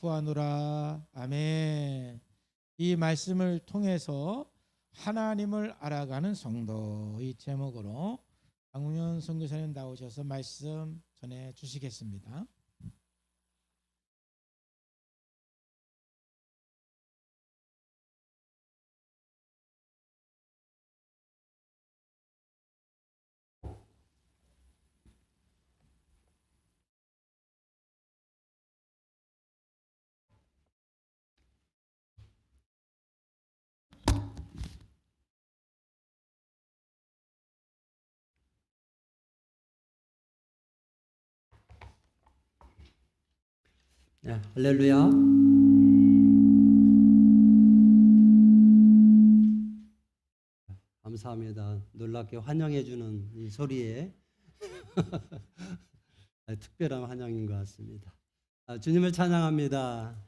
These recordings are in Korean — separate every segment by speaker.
Speaker 1: 구하노라. 아멘. 이 말씀을 통해서 하나님을 알아가는 성도, 이 제목으로 강훈현 선교사님 나오셔서 말씀 전해 주시겠습니다.
Speaker 2: 네, 할렐루야. 감사합니다. 놀랍게 환영해주는 이 소리에 특별한 환영인 것 같습니다. 주님을 찬양합니다.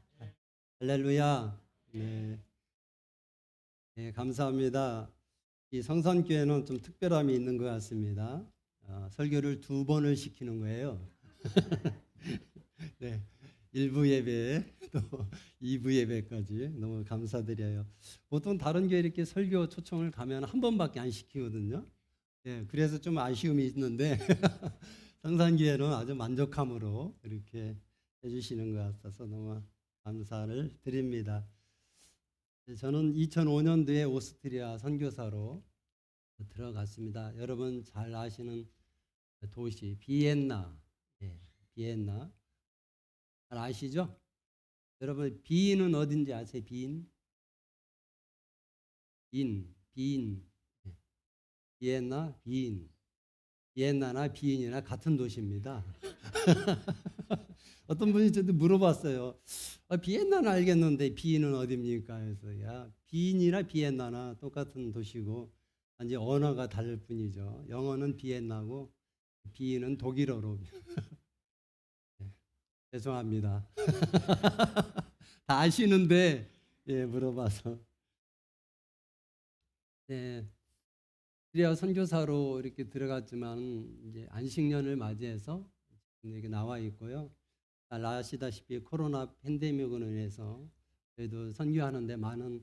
Speaker 2: 할렐루야. 네, 네, 감사합니다. 이 성산교회는 좀 특별함이 있는 것 같습니다. 설교를 2번을 시키는 거예요. 네, 1부 예배 또 2부 예배까지 너무 감사드려요. 보통 다른 교회 이렇게 설교 초청을 가면 한 번밖에 안 시키거든요. 네, 그래서 좀 아쉬움이 있는데 성산교회는 아주 만족함으로 이렇게 해주시는 것 같아서 너무 감사를 드립니다. 저는 2005년도에 오스트리아 선교사로 들어갔습니다. 여러분 잘 아시는 도시 비엔나, 비엔나 잘 아시죠? 여러분 비인은 어딘지 아세요? 비인? 비인. 비엔나, 비인. 비엔나나 비인이나 같은 도시입니다. 어떤 분이 저한테 물어봤어요. 비엔나는 알겠는데 비인은 어디입니까? 그래서 야, 비인이나 비엔나나 똑같은 도시고 이제 언어가 다를 뿐이죠. 영어는 비엔나고 비인은 독일어로. 죄송합니다. 다 아시는데 물어봐서. 네, 오스트리아 선교사로 이렇게 들어갔지만 이제 안식년을 맞이해서 이렇게 나와 있고요. 잘 아시다시피 코로나 팬데믹으로 인해서 저희도 선교하는데 많은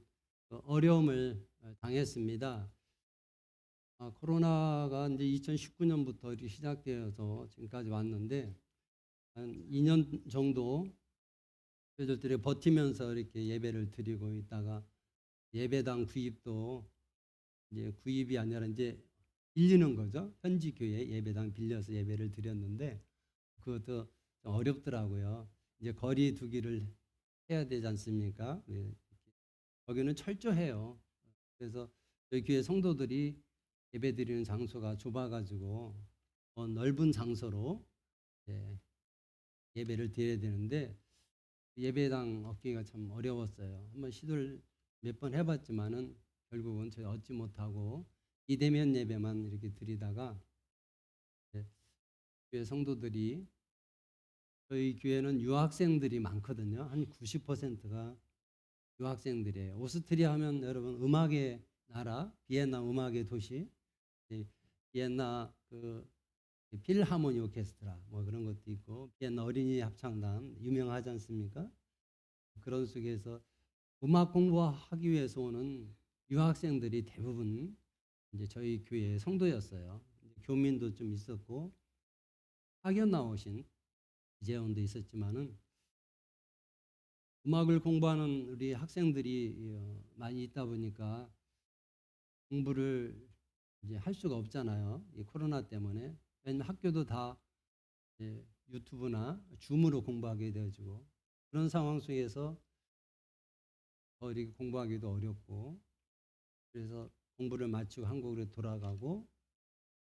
Speaker 2: 어려움을 당했습니다. 코로나가 이제 2019년부터 이렇게 시작되어서 지금까지 왔는데 한 2년 정도 저희들이 버티면서 이렇게 예배를 드리고 있다가 예배당 구입도 이제 구입이 아니라 이제 빌리는 거죠. 현지 교회 예배당 빌려서 예배를 드렸는데 그것도 좀 어렵더라고요. 이제 거리 두기를 해야 되지 않습니까? 거기는 철저해요. 그래서 저희 교회 성도들이 예배 드리는 장소가 좁아가지고 넓은 장소로 예배를 드려야 되는데 예배당 얻기가 참 어려웠어요. 한번 시도를 몇 번 해봤지만은 결국은 저희 얻지 못하고 비대면 예배만 이렇게 드리다가 교회 성도들이 저희 교회는 유학생들이 많거든요. 한 90%가 유학생들이에요. 오스트리아 하면 여러분 음악의 나라, 비엔나 음악의 도시, 비엔나 그 필하모니 오케스트라 뭐 그런 것도 있고 비엔나 어린이 합창단 유명하지 않습니까? 그런 속에서 음악 공부하기 위해서 오는 유학생들이 대부분 이제 저희 교회 성도였어요. 교민도 좀 있었고 학연 나오신 이재원도 있었지만은 음악을 공부하는 우리 학생들이 많이 있다 보니까 공부를 이제 할 수가 없잖아요. 이 코로나 때문에. 왜냐면 학교도 다 유튜브나 줌으로 공부하게 되어지고 그런 상황 속에서 이렇게 공부하기도 어렵고 그래서 공부를 마치고 한국으로 돌아가고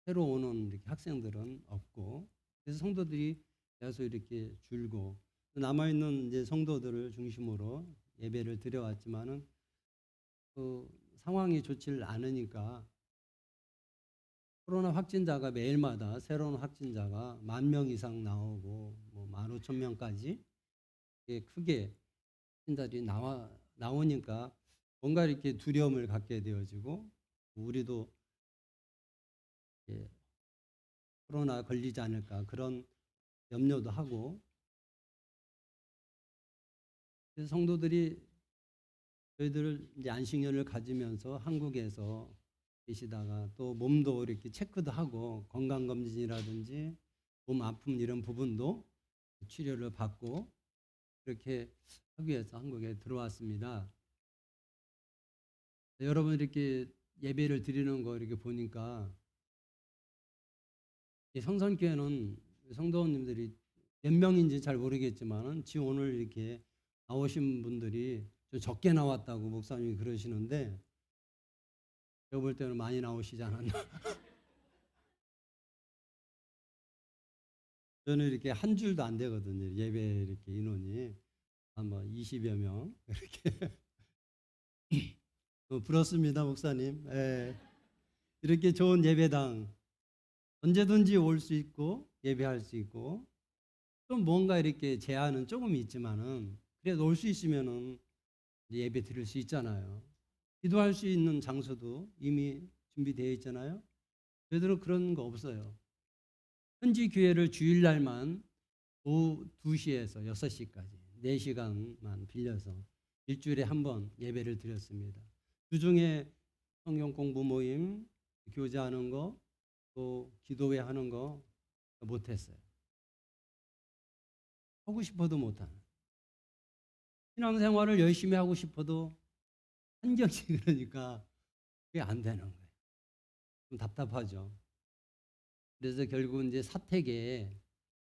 Speaker 2: 새로 오는 이렇게 학생들은 없고 그래서 성도들이 계속 이렇게 줄고 남아있는 이제 성도들을 중심으로 예배를 드려왔지만은 그 상황이 좋지를 않으니까 코로나 확진자가 매일마다 새로운 확진자가 10,000명 이상 나오고 뭐 15,000명까지 크게 확진자들이 나오니까 뭔가 이렇게 두려움을 갖게 되어지고 우리도 코로나 걸리지 않을까 그런 염려도 하고 그래서 성도들이 저희들 이제 안식년을 가지면서 한국에서 계시다가 또 몸도 이렇게 체크도 하고 건강검진이라든지 몸 아픔 이런 부분도 치료를 받고 그렇게 하기 위해서 한국에 들어왔습니다. 여러분 이렇게 예배를 드리는 거 이렇게 보니까 이 성산교회는 성도님들이 몇 명인지 잘 모르겠지만은 지금 오늘 이렇게 나오신 분들이 좀 적게 나왔다고 목사님이 그러시는데 제가 볼 때는 많이 나오시지 않았나. 저는 이렇게 한 줄도 안 되거든요. 예배 이렇게 인원이 아마 20여 명 이렇게 부럽습니다, 목사님. 예. 이렇게 좋은 예배당 언제든지 올 수 있고 예배할 수 있고 좀 뭔가 이렇게 제한은 조금 있지만은 그래도 올 수 있으면은 예배 드릴 수 있잖아요. 기도할 수 있는 장소도 이미 준비되어 있잖아요. 저희들은 그런 거 없어요. 현지 교회를 주일날만 오후 2시에서 6시까지 4시간만 빌려서 일주일에 한 번 예배를 드렸습니다. 주중에 성경 공부 모임, 교제하는 거, 또 기도회 하는 거 못했어요. 하고 싶어도 못하는. 신앙생활을 열심히 하고 싶어도 한경치 그러니까 그게 안 되는 거예요. 좀 답답하죠. 그래서 결국은 이제 사택에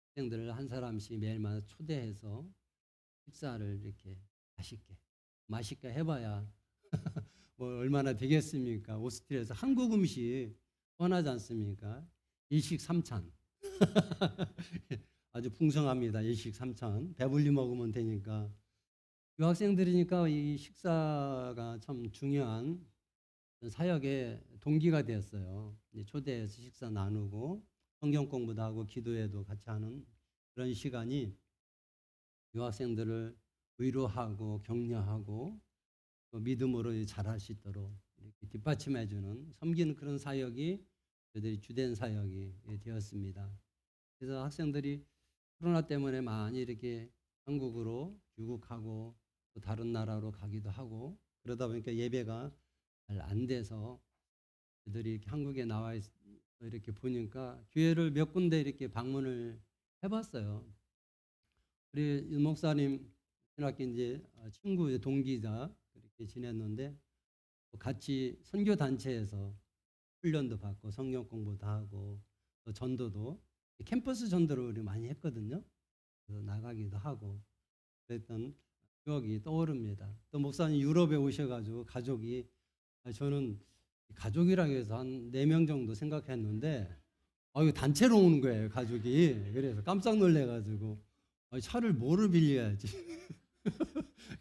Speaker 2: 학생들을 한 사람씩 매일마다 초대해서 식사를 이렇게 맛있게 해봐야 뭐 얼마나 되겠습니까? 오스트리아에서 한국 음식 뻔하지 않습니까? 일식 삼찬 아주 풍성합니다. 일식 삼찬 배불리 먹으면 되니까 유학생들이니까 이 식사가 참 중요한 사역의 동기가 되었어요. 초대해서 식사 나누고 성경 공부도 하고 기도회도 같이 하는 그런 시간이 유학생들을 위로하고 격려하고 또 믿음으로 자랄 수 있도록 이렇게 뒷받침해주는 섬기는 그런 사역이 저희들이 주된 사역이 되었습니다. 그래서 학생들이 코로나 때문에 많이 이렇게 한국으로 유국하고 또 다른 나라로 가기도 하고 그러다 보니까 예배가 잘 안 돼서 저희들이 이렇게 한국에 나와 이렇게 보니까 교회를 몇 군데 이렇게 방문을 해봤어요. 우리 윤 목사님 신학교 이제 친구 동기자 그렇게 지냈는데 같이 선교 단체에서 훈련도 받고 성경 공부도 하고 또 전도도 캠퍼스 전도를 우리 많이 했거든요. 그래서 나가기도 하고 그랬던 추억이 떠오릅니다. 또 목사님 유럽에 오셔가지고 가족이 저는 가족이라고 해서 한 4명 정도 생각했는데 이거 단체로 오는 거예요 가족이. 그래서 깜짝 놀래가지고 차를 뭐를 빌려야지.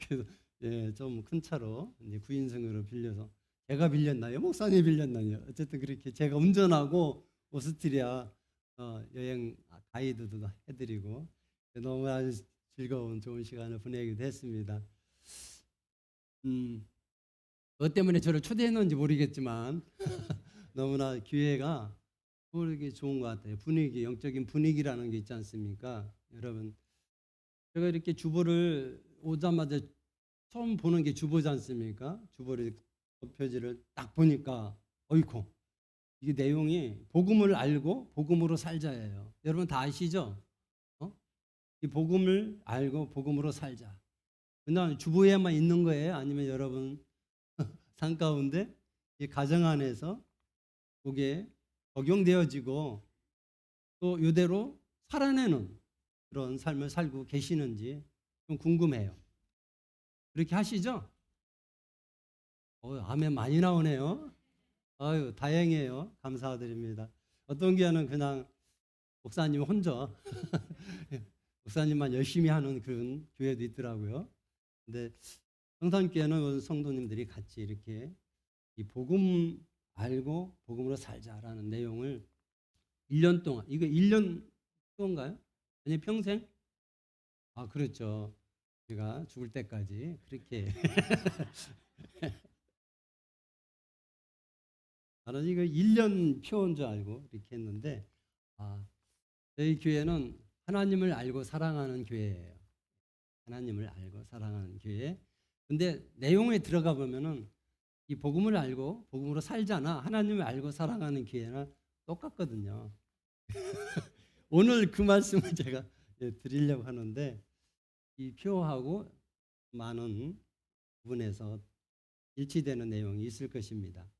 Speaker 2: 그래서 예, 좀 큰 차로 이제 9인승으로 빌려서 제가 빌렸나요? 목사님이 빌렸나요? 어쨌든 그렇게 제가 운전하고 오스트리아 여행 가이드도 해드리고 너무 아주 즐거운 좋은 시간을 보내기도 했습니다. 뭐 때문에 저를 초대했는지 모르겠지만 너무나 기회가 모르게 좋은 것 같아요. 분위기, 영적인 분위기라는 게 있지 않습니까? 여러분, 제가 이렇게 주보를 오자마자 처음 보는 게 주보지 않습니까? 주보를 표지를 딱 보니까 어이쿠 이게 내용이 복음을 알고 복음으로 살자예요. 여러분 다 아시죠? 이 복음을 알고 복음으로 살자. 그냥 주보에만 있는 거예요? 아니면 여러분 삶 가운데 이 가정 안에서 그게 적용되어지고 또 이대로 살아내는 그런 삶을 살고 계시는지 좀 궁금해요. 그렇게 하시죠? 아멘 많이 나오네요. 아유 다행이에요. 감사드립니다. 어떤 교회는 그냥 목사님 혼자 목사님만 열심히 하는 그런 교회도 있더라고요. 근데 성산교회는 성도님들이 같이 이렇게 이 복음 알고 복음으로 살자라는 내용을 1년 동안 이거 1년 동안가요? 아니 평생? 그렇죠. 제가 죽을 때까지 그렇게 나는 이거 1년 표인 줄 알고 이렇게 했는데 저희 교회는 하나님을 알고 사랑하는 교회예요. 하나님을 알고 사랑하는 교회. 근데 내용에 들어가 보면은 이 복음을 알고 복음으로 살잖아. 하나님을 알고 사랑하는 교회는 똑같거든요. 오늘 그 말씀을 제가 드리려고 하는데 이 표하고 많은 부분에서 일치되는 내용이 있을 것입니다.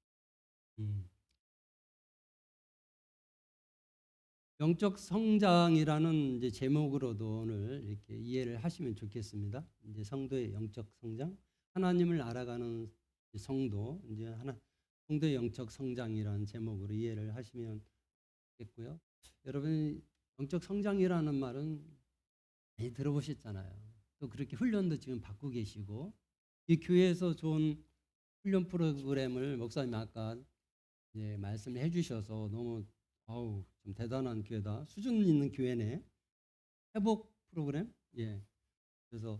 Speaker 2: 영적 성장이라는 이제 제목으로도 오늘 이렇게 이해를 하시면 좋겠습니다. 이제 성도의 영적 성장, 하나님을 알아가는 성도, 이제 성도의 영적 성장이라는 제목으로 이해를 하시면 좋겠고요. 여러분 영적 성장이라는 말은 많이 들어보셨잖아요. 또 그렇게 훈련도 지금 받고 계시고 이 교회에서 좋은 훈련 프로그램을 목사님 아까 이제 말씀을 해주셔서 너무 좀 대단한 교회다. 수준 있는 교회네. 회복 프로그램. 예. 그래서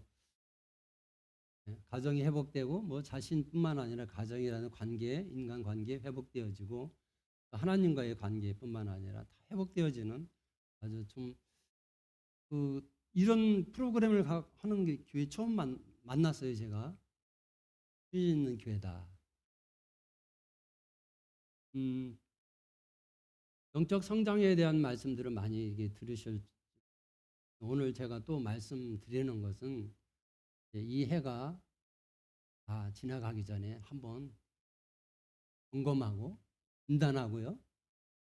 Speaker 2: 가정이 회복되고 뭐 자신뿐만 아니라 가정이라는 관계, 인간 관계 회복되어지고 하나님과의 관계뿐만 아니라 다 회복되어지는 아주 좀 이런 프로그램을 하는 게 교회 처음 만났어요. 제가 수준 있는 교회다. 영적 성장에 대한 말씀들을 많이 들으실. 오늘 제가 또 말씀드리는 것은 이 해가 다 지나가기 전에 한번 점검하고 진단하고요,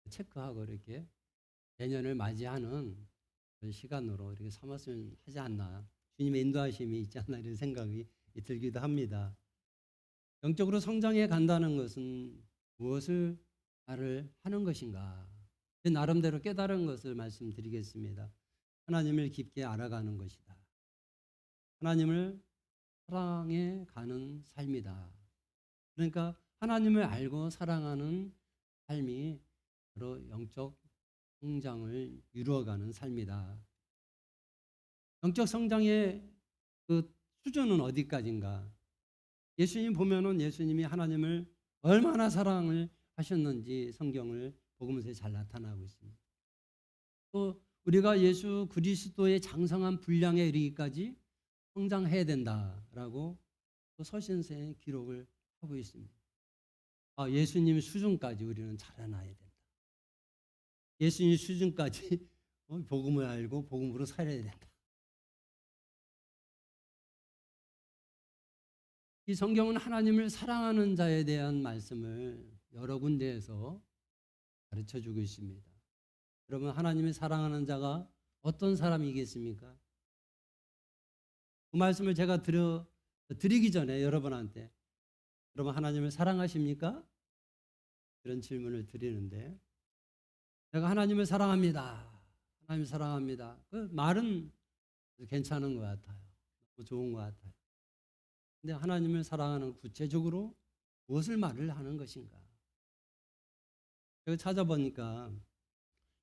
Speaker 2: 체크하고 이렇게 내년을 맞이하는 그런 시간으로 이렇게 삼았으면 하지 않나, 주님의 인도하심이 있지 않나 이런 생각이 들기도 합니다. 영적으로 성장해 간다는 것은 무엇을 말을 하는 것인가? 나름대로 깨달은 것을 말씀드리겠습니다. 하나님을 깊게 알아가는 것이다. 하나님을 사랑해 가는 삶이다. 그러니까 하나님을 알고 사랑하는 삶이 바로 영적 성장을 이루어가는 삶이다. 영적 성장의 그 수준은 어디까지인가? 예수님 보면은 예수님이 하나님을 얼마나 사랑을 하셨는지 성경을 복음서에 잘 나타나고 있습니다. 또 우리가 예수 그리스도의 장성한 분량에 이르기까지 성장해야 된다라고 또 서신서에 기록을 하고 있습니다. 예수님 수준까지 우리는 자라나야 된다. 예수님 수준까지 복음을 알고 복음으로 살아야 된다. 이 성경은 하나님을 사랑하는 자에 대한 말씀을 여러 군데에서 가르쳐주고 있습니다. 여러분, 하나님을 사랑하는 자가 어떤 사람이겠습니까? 그 말씀을 제가 드리기 전에 여러분한테, 여러분 하나님을 사랑하십니까? 그런 질문을 드리는데, 제가 하나님을 사랑합니다. 하나님을 사랑합니다. 그 말은 괜찮은 것 같아요. 너무 좋은 것 같아요. 근데 하나님을 사랑하는 구체적으로 무엇을 말을 하는 것인가? 제가 찾아보니까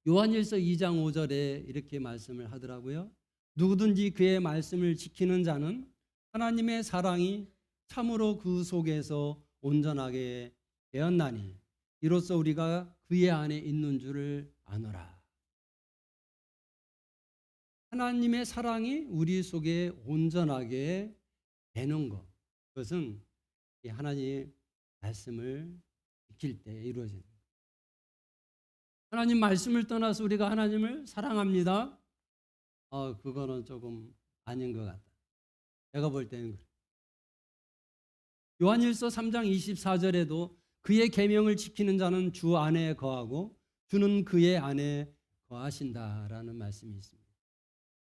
Speaker 2: 요한일서 2장 5절에 이렇게 말씀을 하더라고요. 누구든지 그의 말씀을 지키는 자는 하나님의 사랑이 참으로 그 속에서 온전하게 되었나니 이로써 우리가 그의 안에 있는 줄을 아노라. 하나님의 사랑이 우리 속에 온전하게 되는 것, 그것은 하나님의 말씀을 지킬 때 이루어집니다. 하나님 말씀을 떠나서 우리가 하나님을 사랑합니다. 그거는 조금 아닌 것 같다. 제가 볼 때는 그래. 요한일서 3장 24절에도 그의 계명을 지키는 자는 주 안에 거하고 주는 그의 안에 거하신다라는 말씀이 있습니다.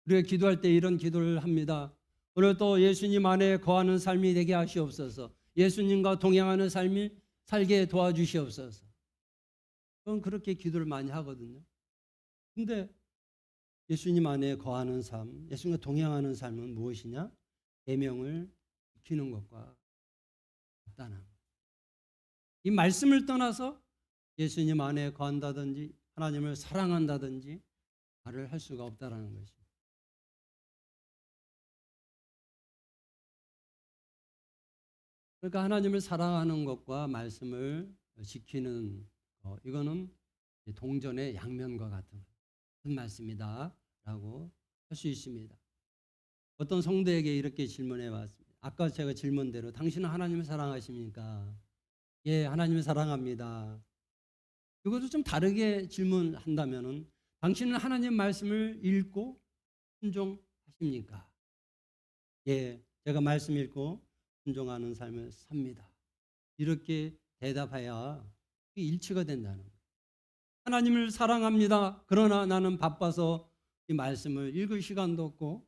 Speaker 2: 우리가 기도할 때 이런 기도를 합니다. 오늘 또 예수님 안에 거하는 삶이 되게 하시옵소서. 예수님과 동행하는 삶이 살게 도와주시옵소서. 저는 그렇게 기도를 많이 하거든요. 근데 예수님 안에 거하는 삶, 예수님과 동행하는 삶은 무엇이냐? 계명을 지키는 것과 같다는 것. 이 말씀을 떠나서 예수님 안에 거한다든지 하나님을 사랑한다든지 말을 할 수가 없다는 것입니다. 그러니까 하나님을 사랑하는 것과 말씀을 지키는 것, 이거는 동전의 양면과 같은 말씀이다라고 할 수 있습니다. 어떤 성도에게 이렇게 질문해 봤습니다. 아까 제가 질문대로 당신은 하나님을 사랑하십니까? 예, 하나님을 사랑합니다. 이것도 좀 다르게 질문한다면은 당신은 하나님 말씀을 읽고 순종하십니까? 예, 제가 말씀 읽고 순종하는 삶을 삽니다. 이렇게 대답해야 일치가 된다는 거예요. 하나님을 사랑합니다. 그러나 나는 바빠서 이 말씀을 읽을 시간도 없고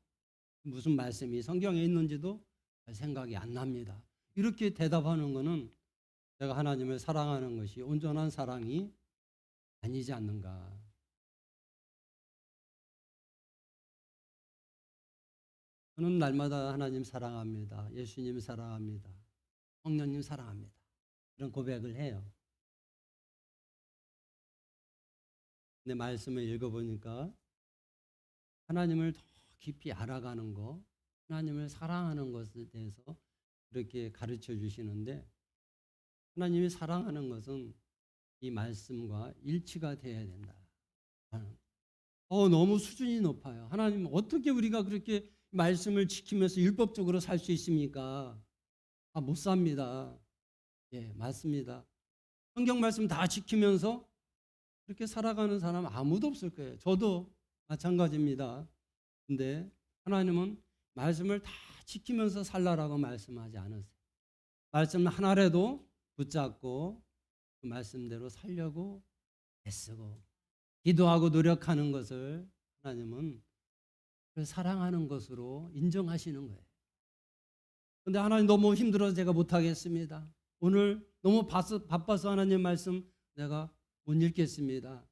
Speaker 2: 무슨 말씀이 성경에 있는지도 잘 생각이 안 납니다. 이렇게 대답하는 것은 내가 하나님을 사랑하는 것이 온전한 사랑이 아니지 않는가. 저는 날마다 하나님 사랑합니다. 예수님 사랑합니다. 성령님 사랑합니다. 이런 고백을 해요. 근데 말씀을 읽어보니까 하나님을 더 깊이 알아가는 것, 하나님을 사랑하는 것에 대해서 이렇게 가르쳐 주시는데 하나님이 사랑하는 것은 이 말씀과 일치가 되어야 된다. 너무 수준이 높아요. 하나님 어떻게 우리가 그렇게 말씀을 지키면서 율법적으로 살 수 있습니까? 못 삽니다. 예, 맞습니다. 성경 말씀 다 지키면서 그렇게 살아가는 사람 아무도 없을 거예요. 저도 마찬가지입니다. 근데 하나님은 말씀을 다 지키면서 살라라고 말씀하지 않으세요. 말씀 하나라도 붙잡고 그 말씀대로 살려고 애쓰고 기도하고 노력하는 것을 하나님은 사랑하는 것으로 인정하시는 거예요. 그런데 하나님 너무 힘들어서 제가 못하겠습니다. 오늘 너무 바빠서 하나님 말씀 내가 못 읽겠습니다.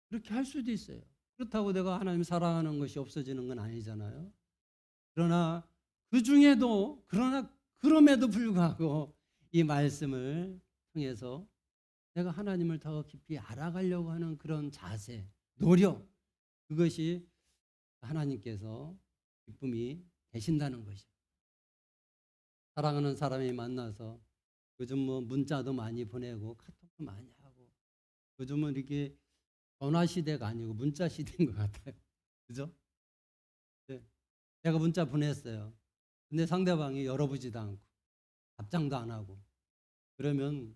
Speaker 2: 그렇게 할 수도 있어요. 그렇다고 내가 하나님 사랑하는 것이 없어지는 건 아니잖아요. 그러나 그럼에도 불구하고 이 말씀을 통해서 내가 하나님을 더 깊이 알아가려고 하는 그런 자세, 노력, 그것이 하나님께서 기쁨이 되신다는 것이죠. 사랑하는 사람이 만나서 요즘 문자도 많이 보내고 카톡도 많이 하고 요즘은 이렇게 전화 시대가 아니고 문자 시대인 것 같아요. 그죠? 네. 제가 문자 보냈어요. 근데 상대방이 열어보지도 않고 답장도 안 하고 그러면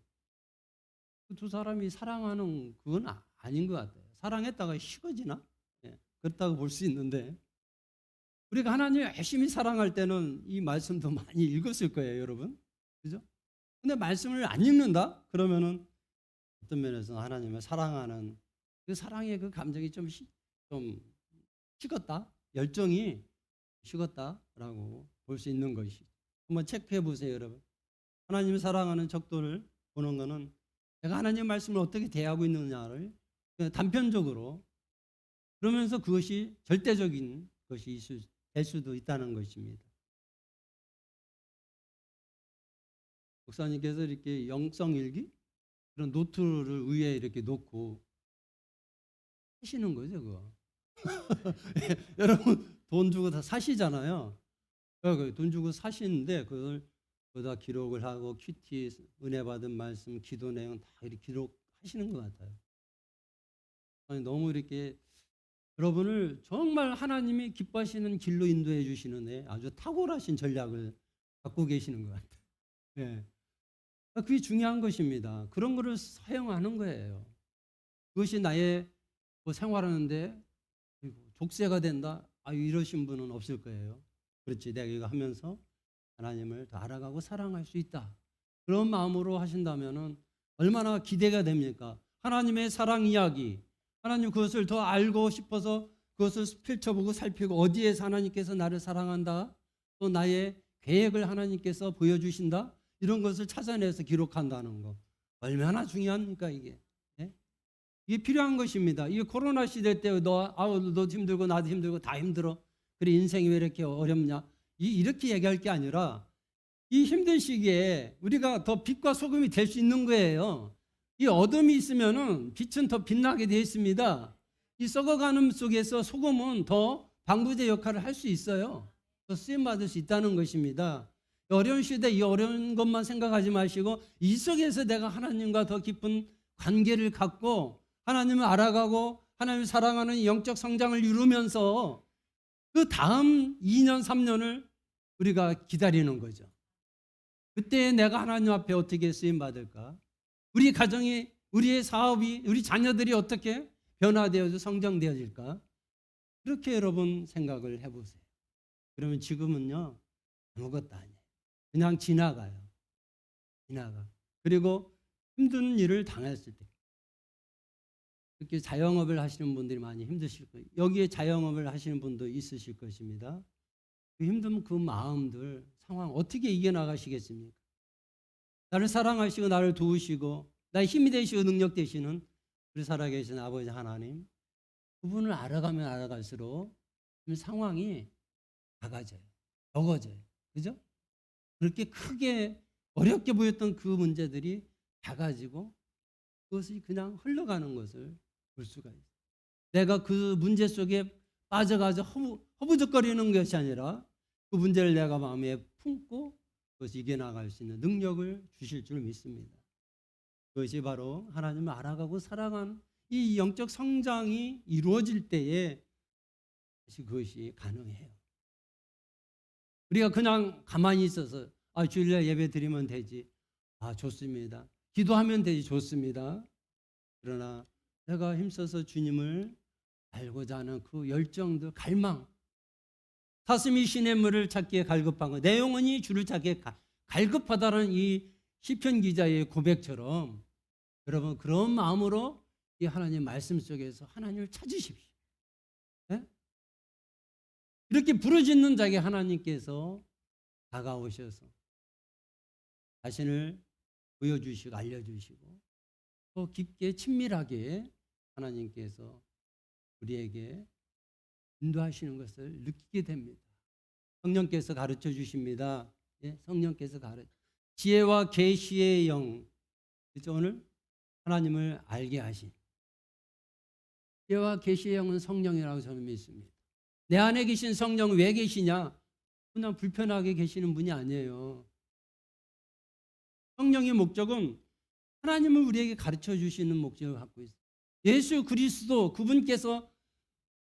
Speaker 2: 그 두 사람이 사랑하는 그건 아닌 것 같아요. 사랑했다가 식어지나? 네. 그렇다고 볼 수 있는데 우리가 하나님을 열심히 사랑할 때는 이 말씀도 많이 읽었을 거예요, 여러분. 그죠? 근데 말씀을 안 읽는다? 그러면은 어떤 면에서 하나님을 사랑하는 그 사랑의 그 감정이 좀 식었다? 열정이 식었다라고 볼 수 있는 것이. 한번 체크해 보세요, 여러분. 하나님을 사랑하는 척도를 보는 것은 내가 하나님 말씀을 어떻게 대하고 있느냐를 단편적으로 그러면서 그것이 절대적인 것이 될 수도 있다는 것입니다. 목사님께서 이렇게 영성일기 그런 노트를 위에 이렇게 놓고 하시는 거죠, 그거. 여러분 돈 주고 다 사시잖아요. 돈 주고 사시는데 그걸 거기다 기록을 하고 큐티, 은혜 받은 말씀, 기도 내용 다 이렇게 기록하시는 것 같아요. 아니, 너무 이렇게 여러분을 정말 하나님이 기뻐하시는 길로 인도해 주시는데 아주 탁월하신 전략을 갖고 계시는 것 같아요. 네. 그게 중요한 것입니다. 그런 거를 사용하는 거예요. 그것이 나의 생활하는데 족쇄가 된다. 이러신 분은 없을 거예요. 그렇지, 내가 이거 하면서 하나님을 더 알아가고 사랑할 수 있다. 그런 마음으로 하신다면은 얼마나 기대가 됩니까? 하나님의 사랑 이야기, 하나님 그것을 더 알고 싶어서 그것을 펼쳐보고 살피고 어디에서 하나님께서 나를 사랑한다, 또 나의 계획을 하나님께서 보여주신다, 이런 것을 찾아내서 기록한다는 거 얼마나 중요합니까 이게? 네? 이게 필요한 것입니다. 이게 코로나 시대 때 너도 힘들고 나도 힘들고 다 힘들어. 그래 인생이 왜 이렇게 어렵냐? 이렇게 얘기할 게 아니라 이 힘든 시기에 우리가 더 빛과 소금이 될 수 있는 거예요. 이 어둠이 있으면은 빛은 더 빛나게 되어 있습니다. 이 썩어가는 속에서 소금은 더 방부제 역할을 할 수 있어요. 더 쓰임 받을 수 있다는 것입니다. 어려운 시대 이 어려운 것만 생각하지 마시고 이 속에서 내가 하나님과 더 깊은 관계를 갖고 하나님을 알아가고 하나님을 사랑하는 영적 성장을 이루면서 그 다음 2년, 3년을 우리가 기다리는 거죠. 그때 내가 하나님 앞에 어떻게 쓰임 받을까? 우리 가정이, 우리의 사업이, 우리 자녀들이 어떻게 변화되어서 성장되어질까? 그렇게 여러분 생각을 해보세요. 그러면 지금은요, 아무것도 아니에요. 그냥 지나가요. 지나가. 그리고 힘든 일을 당했을 때, 이렇게 자영업을 하시는 분들이 많이 힘드실 거예요. 여기에 자영업을 하시는 분도 있으실 것입니다. 그 힘든 그 마음들, 상황 어떻게 이겨나가시겠습니까? 나를 사랑하시고 나를 도우시고 나의 힘이 되시고 능력 되시는 우리 살아계신 아버지 하나님, 그분을 알아가면 알아갈수록 상황이 작아져요. 적어져요. 그죠? 그렇게 크게 어렵게 보였던 그 문제들이 작아지고 그것이 그냥 흘러가는 것을 볼 수가 있어요. 내가 그 문제 속에 빠져가서 허부적거리는 것이 아니라 그 문제를 내가 마음에 품고 그것을 이겨나갈 수 있는 능력을 주실 줄 믿습니다. 그것이 바로 하나님을 알아가고 살아가는 이 영적 성장이 이루어질 때에 그것이 가능해요. 우리가 그냥 가만히 있어서 주일날 예배 드리면 되지. 좋습니다. 기도하면 되지. 좋습니다. 그러나 내가 힘써서 주님을 알고자 하는 그 열정들, 갈망, 사슴이 시냇물을 찾기에 갈급한 것, 내 영혼이 주를 찾기에 갈급하다는 이 시편 기자의 고백처럼 여러분 그런 마음으로 이 하나님 말씀 속에서 하나님을 찾으십시오. 네? 이렇게 부르짖는 자에게 하나님께서 다가오셔서 자신을 보여주시고 알려주시고 더 깊게 친밀하게 하나님께서 우리에게 인도하시는 것을 느끼게 됩니다. 성령께서 가르쳐 주십니다. 성령께서 지혜와 계시의 영, 그렇죠? 오늘 하나님을 알게 하신 지혜와 계시의 영은 성령이라고 저는 믿습니다. 내 안에 계신 성령 왜 계시냐? 그냥 불편하게 계시는 분이 아니에요. 성령의 목적은 하나님을 우리에게 가르쳐 주시는 목적을 갖고 있어요. 예수 그리스도 그분께서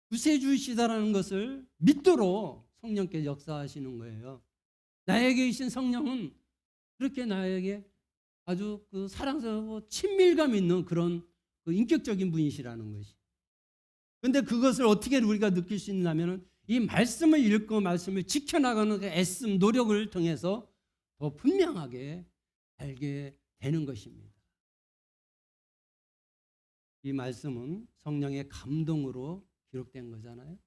Speaker 2: 구세주시다라는 것을 믿도록 성령께서 역사하시는 거예요. 나에게 계신 성령은 그렇게 나에게 아주 그 사랑스럽고 친밀감 있는 그런 그 인격적인 분이시라는 것이. 그런데 그것을 어떻게 우리가 느낄 수 있냐면은 이 말씀을 읽고 말씀을 지켜나가는 그 애씀, 노력을 통해서 더 분명하게 알게 되는 것입니다. 이 말씀은 성령의 감동으로 기록된 거잖아요.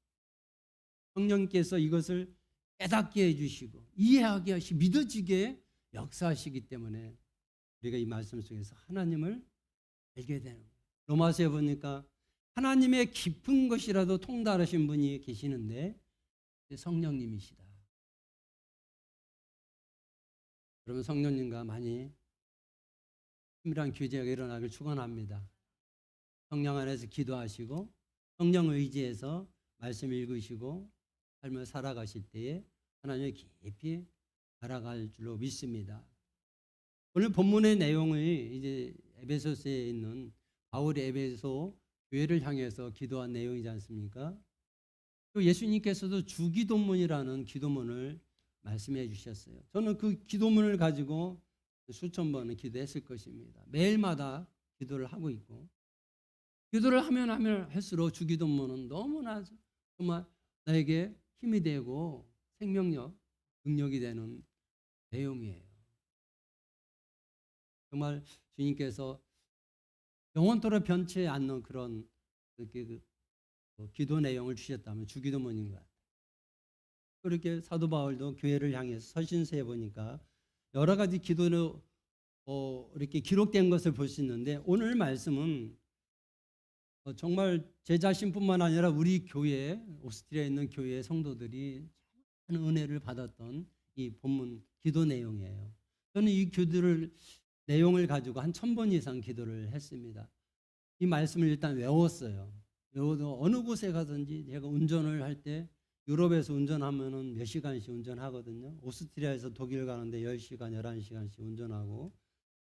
Speaker 2: 성령께서 이것을 깨닫게 해주시고 이해하게 하시고 믿어지게 역사하시기 때문에 우리가 이 말씀 속에서 하나님을 알게 되는 거예요. 로마서에 보니까 하나님의 깊은 것이라도 통달하신 분이 계시는데 성령님이시다. 그러면 성령님과 많이 친밀한 교제가 일어나길 축원합니다. 성령 안에서 기도하시고 성령 의지해서 말씀 읽으시고 삶을 살아가실 때에 하나님을 깊이 알아갈 줄로 믿습니다. 오늘 본문의 내용이 이제 에베소서에 있는 바울이 에베소 교회를 향해서 기도한 내용이지 않습니까? 또 예수님께서도 주기도문이라는 기도문을 말씀해 주셨어요. 저는 그 기도문을 가지고 수천 번을 기도했을 것입니다. 매일마다 기도를 하고 있고 기도를 하면 할수록 주기도문은 너무나 정말 나에게 힘이 되고 생명력, 능력이 되는 내용이에요. 정말 주님께서 영원토록 변치 않는 그런 기도 내용을 주셨다면 주기도문인 것 같아요. 그렇게 사도 바울도 교회를 향해서 서신서에 보니까 여러 가지 기도로 이렇게 기록된 것을 볼 수 있는데 오늘 말씀은 정말 제 자신뿐만 아니라 우리 교회, 오스트리아에 있는 교회 성도들이 큰 은혜를 받았던 이 본문 기도 내용이에요. 저는 이 기도를 내용을 가지고 한 1000번 이상 기도를 했습니다. 이 말씀을 일단 외웠어요. 외워도 어느 곳에 가든지 제가 운전을 할 때 유럽에서 운전하면은 몇 시간씩 운전하거든요. 오스트리아에서 독일 가는데 10시간, 11시간씩 운전하고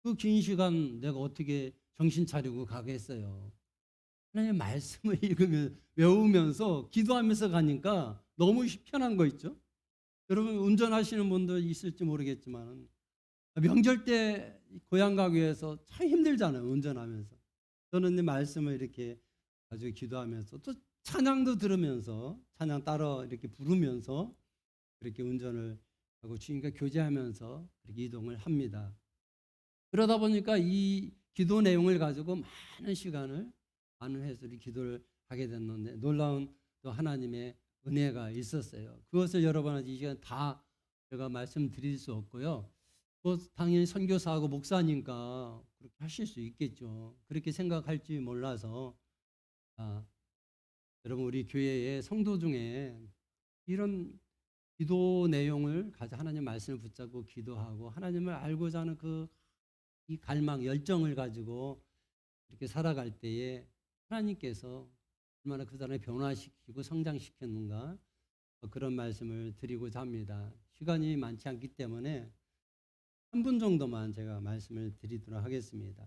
Speaker 2: 그 긴 시간 내가 어떻게 정신 차리고 가겠어요. 하나님의 말씀을 읽으면 외우면서 기도하면서 가니까 너무 편한 거 있죠. 여러분 운전하시는 분도 있을지 모르겠지만 명절 때 고향 가기 위해서 참 힘들잖아요. 운전하면서. 저는 이 말씀을 이렇게 아주 기도하면서 또 찬양도 들으면서 찬양 따라 이렇게 부르면서 그렇게 운전을 하고 주님과 교제하면서 그렇게 이동을 합니다. 그러다 보니까 이 기도 내용을 가지고 많은 시간을 많은 회수를 기도를 하게 됐는데 놀라운 또 하나님의 은혜가 있었어요. 그것을 여러분한테 이 시간 다 제가 말씀드릴 수 없고요. 뭐 당연히 선교사하고 목사니까 그렇게 하실 수 있겠죠. 그렇게 생각할지 몰라서 여러분 우리 교회의 성도 중에 이런 기도 내용을 가지고 하나님 말씀을 붙잡고 기도하고 하나님을 알고자 하는 그 이 갈망 열정을 가지고 이렇게 살아갈 때에 하나님께서 얼마나 그 사람을 변화시키고 성장시켰는가 그런 말씀을 드리고자 합니다. 시간이 많지 않기 때문에 3분 정도만 제가 말씀을 드리도록 하겠습니다.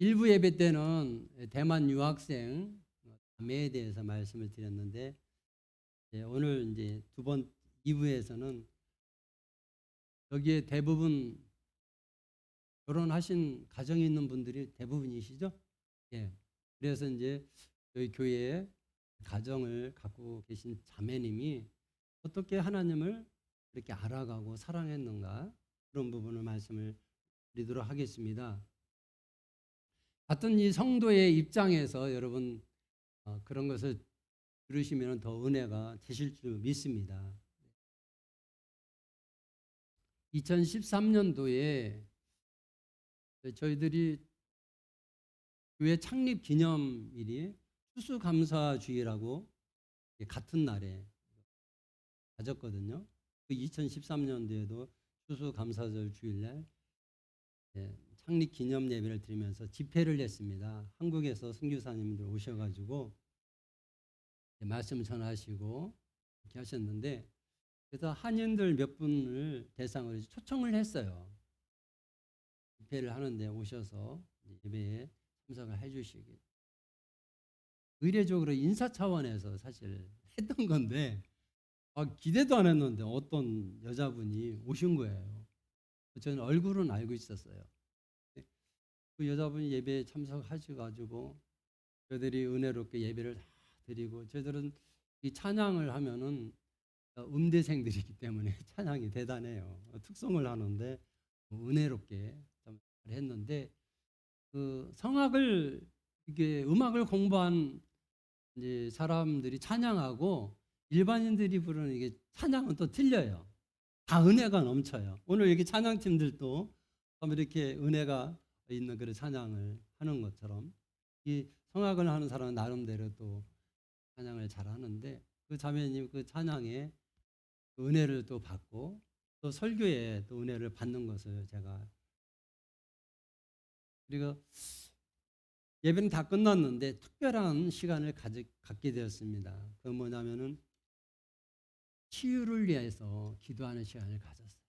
Speaker 2: 일부 예배 때는 대만 유학생 자매에 대해서 말씀을 드렸는데 오늘 이제 2부에서는 여기에 대부분 결혼하신 가정이 있는 분들이 대부분이시죠? 예. 그래서 이제 저희 교회에 가정을 갖고 계신 자매님이 어떻게 하나님을 이렇게 알아가고 사랑했는가 그런 부분을 말씀을 드리도록 하겠습니다. 같은 이 성도의 입장에서 여러분 그런 것을 들으시면 더 은혜가 되실 줄 믿습니다. 2013년도에 저희들이 교회 창립 기념일이 추수감사주일하고 같은 날에 가졌거든요. 그 2013년도에도 추수감사절 주일날 창립 기념 예배를 드리면서 집회를 했습니다. 한국에서 선교사님들 오셔가지고 말씀 전하시고 이렇게 하셨는데 그래서 한인들 몇 분을 대상으로 초청을 했어요. 집회를 하는데 오셔서 예배에 참석을 해주시기. 의례적으로 인사 차원에서 사실 했던 건데 기대도 안 했는데 어떤 여자분이 오신 거예요. 저는 얼굴은 알고 있었어요. 그 여자분이 예배에 참석하셔가지고 저희들이 은혜롭게 예배를 다 드리고 저희들은 이 찬양을 하면은 음대생들이기 때문에 찬양이 대단해요. 특성을 하는데 은혜롭게 했는데 그 성악을 이게 음악을 공부한 이제 사람들이 찬양하고 일반인들이 부르는 이게 찬양은 또 틀려요. 다 은혜가 넘쳐요. 오늘 여기 찬양팀들도 이렇게 은혜가 있는 그런 찬양을 하는 것처럼 이 성악을 하는 사람은 나름대로 또 찬양을 잘 하는데 그 자매님 그 찬양에 은혜를 또 받고 또 설교에 또 은혜를 받는 것을 제가 그리고 예배는 다 끝났는데 특별한 시간을 갖게 되었습니다. 그 뭐냐면은 치유를 위해서 기도하는 시간을 가졌어요.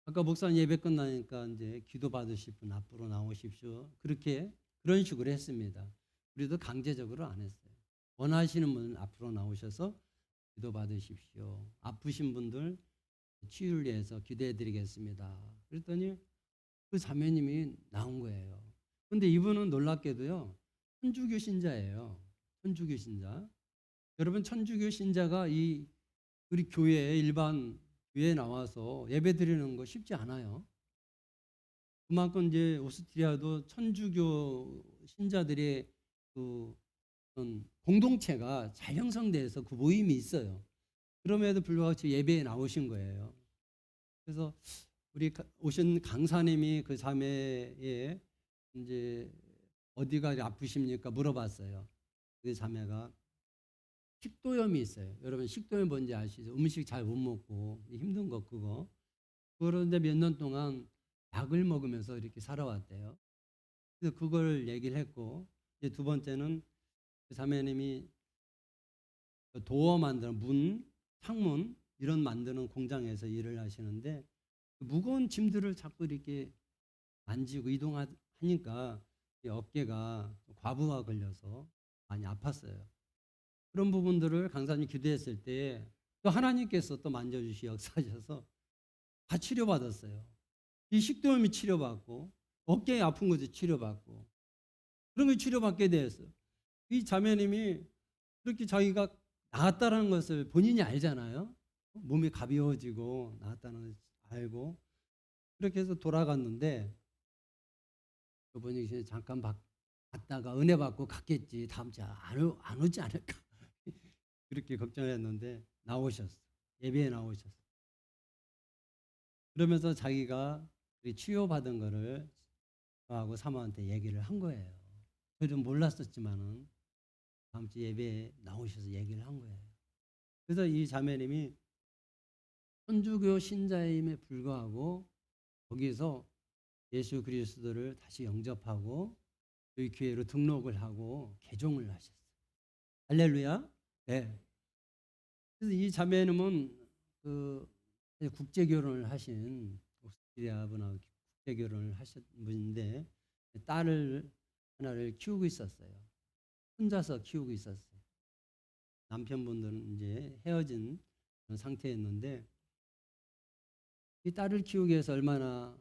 Speaker 2: 아까 목사님 예배 끝나니까 이제 기도 받으실 분 앞으로 나오십시오. 그런 식으로 했습니다. 우리도 강제적으로 안 했어요. 원하시는 분 앞으로 나오셔서 기도 받으십시오. 아프신 분들 치유를 위해서 기도해 드리겠습니다. 그랬더니 그 자매님이 나온 거예요. 근데 이분은 놀랍게도요. 천주교 신자예요. 천주교 신자. 여러분 천주교 신자가 이 우리 교회에 일반 교회에 나와서 예배 드리는 거 쉽지 않아요. 그만큼 이제 오스트리아도 천주교 신자들의 그 공동체가 잘 형성돼서 그 모임이 있어요. 그럼에도 불구하고 예배에 나오신 거예요. 그래서 우리 오신 강사님이 그 자매의 이제 어디가 아프십니까 물어봤어요. 그 자매가 식도염이 있어요. 여러분 식도염 뭔지 아시죠? 음식 잘 못 먹고 힘든 거 그거. 그런데 몇 년 동안 약을 먹으면서 이렇게 살아왔대요. 그래서 그걸 얘기를 했고 이제 두 번째는 그 자매님이 도어 만드는 문, 창문 이런 만드는 공장에서 일을 하시는데 무거운 짐들을 자꾸 이렇게 만지고 이동하니까 어깨가 과부하 걸려서 많이 아팠어요. 그런 부분들을 강사님 기도했을 때 또 하나님께서 또 만져주시 역사하셔서 다 치료받았어요. 이 식도염이 치료받고 어깨에 아픈 것도 치료받고 그런 걸 치료받게 되었어요. 이 자매님이 그렇게 자기가 나았다는 것을 본인이 알잖아요. 몸이 가벼워지고 나았다는 걸 알고 그렇게 해서 돌아갔는데 그분이 이제 잠깐 갔다가 은혜 받고 갔겠지. 다음 주에 안 오지 않을까 그렇게 걱정했는데 나오셨어. 예배에 나오셨어. 그러면서 자기가 치유받은 거를 저하고 사모한테 얘기를 한 거예요. 저도 몰랐었지만은 다음 주 예배에 나오셔서 얘기를 한 거예요. 그래서 이 자매님이 천주교 신자임에 불구하고 거기서 예수 그리스도를 다시 영접하고 저희 교회로 등록을 하고 개종을 하셨어요. 할렐루야. 네. 그래서 이 자매님은 그 국제 결혼을 하신 오스트리아 분하고 국제 결혼을 하신 분인데 딸을 하나를 키우고 있었어요. 혼자서 키우고 있었어요. 남편분들은 이제 헤어진 그런 상태였는데 이 딸을 키우기 위해서 얼마나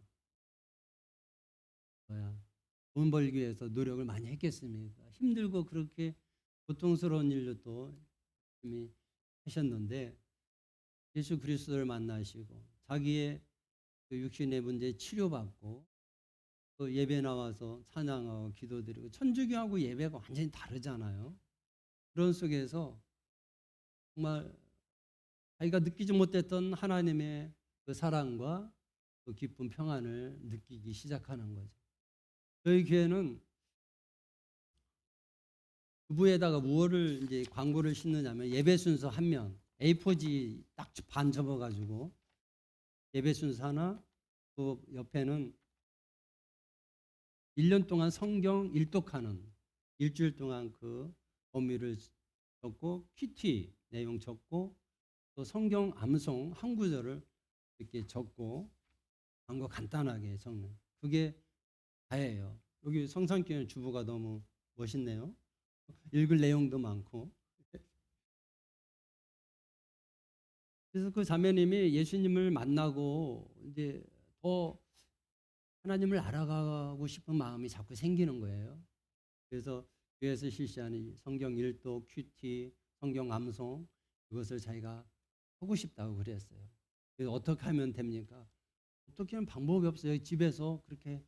Speaker 2: 돈 벌기 위해서 노력을 많이 했겠습니까? 힘들고 그렇게 고통스러운 일도 또 열심히 하셨는데 예수 그리스도를 만나시고 자기의 그 육신의 문제 치료받고 또 예배 나와서 찬양하고 기도드리고 천주교하고 예배가 완전히 다르잖아요. 그런 속에서 정말 자기가 느끼지 못했던 하나님의 그 사랑과 그 기쁜 평안을 느끼기 시작하는 거죠. 저희 교회는 부부에다가 무엇을 이제 광고를 싣느냐면 예배 순서 한 면, A4지 딱 반 접어가지고 예배 순서 하나, 그 옆에는 1년 동안 성경 일독하는 일주일 동안 그 범위를 적고 큐티 내용 적고 또 성경 암송 한 구절을 이렇게 적고 광고 간단하게 적는 그게 다예요. 여기 성산교회 주부가 너무 멋있네요. 읽을 내용도 많고. 그래서 그 자매님이 예수님을 만나고 이제 더 하나님을 알아가고 싶은 마음이 자꾸 생기는 거예요. 그래서 교회에서 실시하는 성경 일독, 큐티, 성경 암송 이것을 자기가 하고 싶다고 그랬어요. 그래서 어떻게 하면 됩니까? 어떻게 하면 방법이 없어요. 집에서 그렇게